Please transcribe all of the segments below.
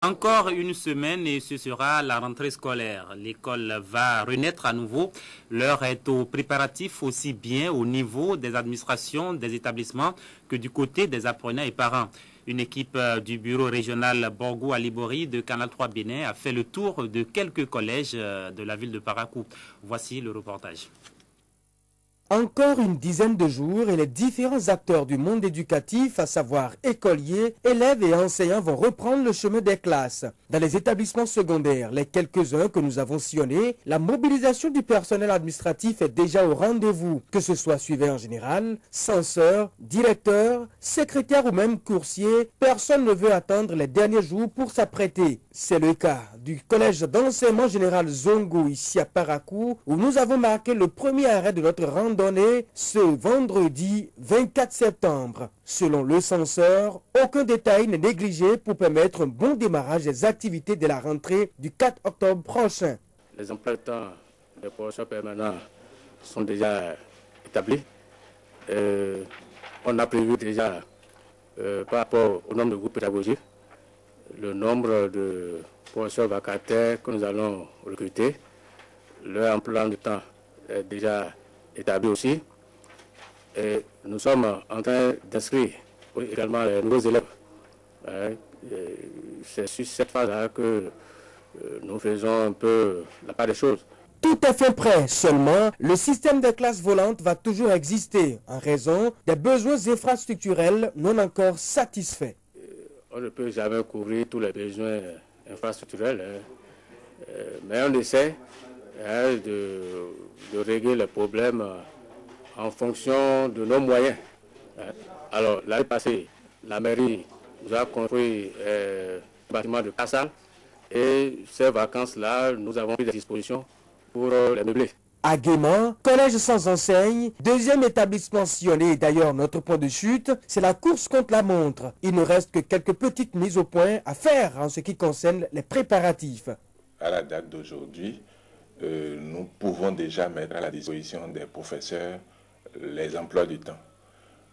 Encore une semaine et ce sera la rentrée scolaire. L'école va renaître à nouveau. L'heure est aux préparatifs aussi bien au niveau des administrations, des établissements que du côté des apprenants et parents. Une équipe du bureau régional Borgo Alibori de Canal 3 Bénin a fait le tour de quelques collèges de la ville de Parakou. Voici le reportage. Encore une dizaine de jours et les différents acteurs du monde éducatif, à savoir écoliers, élèves et enseignants, vont reprendre le chemin des classes. Dans les établissements secondaires, les quelques-uns que nous avons sillonnés, la mobilisation du personnel administratif est déjà au rendez-vous, que ce soit surveillant général, censeur, directeur, secrétaire ou même coursier, personne ne veut attendre les derniers jours pour s'apprêter. C'est le cas du collège d'enseignement général Zongo ici à Parakou, où nous avons marqué le premier arrêt de notre randonnée ce vendredi 24 septembre. Selon le censeur, aucun détail n'est négligé pour permettre un bon démarrage des activités de la rentrée du 4 octobre prochain. Les emplois de temps des professeurs permanents sont déjà établis. On a prévu déjà, par rapport au nombre de groupes pédagogiques, le nombre de professeurs vacataires que nous allons recruter. Leur emploi de temps est déjà établi aussi. Et nous sommes en train d'inscrire également les nouveaux élèves. C'est sur cette phase-là que nous faisons un peu la part des choses. Tout est fait prêt, seulement le système de classes volantes va toujours exister en raison des besoins infrastructurels non encore satisfaits. On ne peut jamais couvrir tous les besoins infrastructurels, mais on essaie de régler les problèmes en fonction de nos moyens. Alors, l'année passée, la mairie nous a construit un bâtiment de Kassal et ces vacances-là, nous avons pris des dispositions pour les meubler. À Guéman, collège sans enseigne, deuxième établissement sillonné, d'ailleurs notre point de chute, c'est la course contre la montre. Il ne reste que quelques petites mises au point à faire en ce qui concerne les préparatifs. À la date d'aujourd'hui, nous pouvons déjà mettre à la disposition des professeurs les emplois du temps.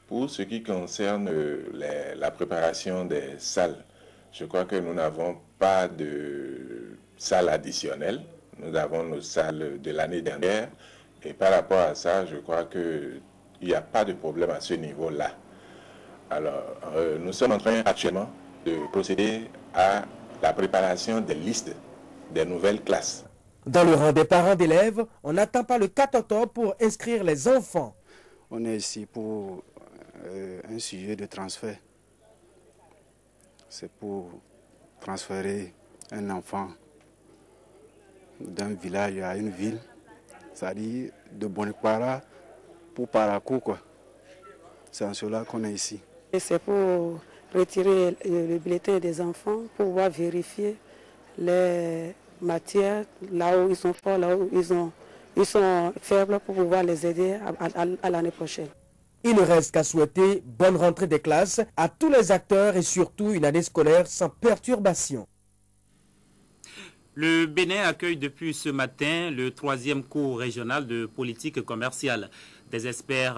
Pour ce qui concerne la préparation des salles, je crois que nous n'avons pas de salle additionnelle. Nous avons nos salles de l'année dernière et par rapport à ça, je crois qu'il n'y a pas de problème à ce niveau-là. Alors, nous sommes en train actuellement de procéder à la préparation des listes des nouvelles classes. Dans le rang des parents d'élèves, on n'attend pas le 4 octobre pour inscrire les enfants. On est ici pour un sujet de transfert. C'est pour transférer un enfant d'un village à une ville, c'est-à-dire de Bonepara pour Parakou, quoi. C'est en cela qu'on est ici. Et c'est pour retirer le bulletin des enfants, pour pouvoir vérifier les matières, là où ils sont forts, là où ils sont faibles, pour pouvoir les aider à l'année prochaine. Il ne reste qu'à souhaiter bonne rentrée des classes à tous les acteurs et surtout une année scolaire sans perturbation. Le Bénin accueille depuis ce matin le 3e cours régional de politique commerciale. Des experts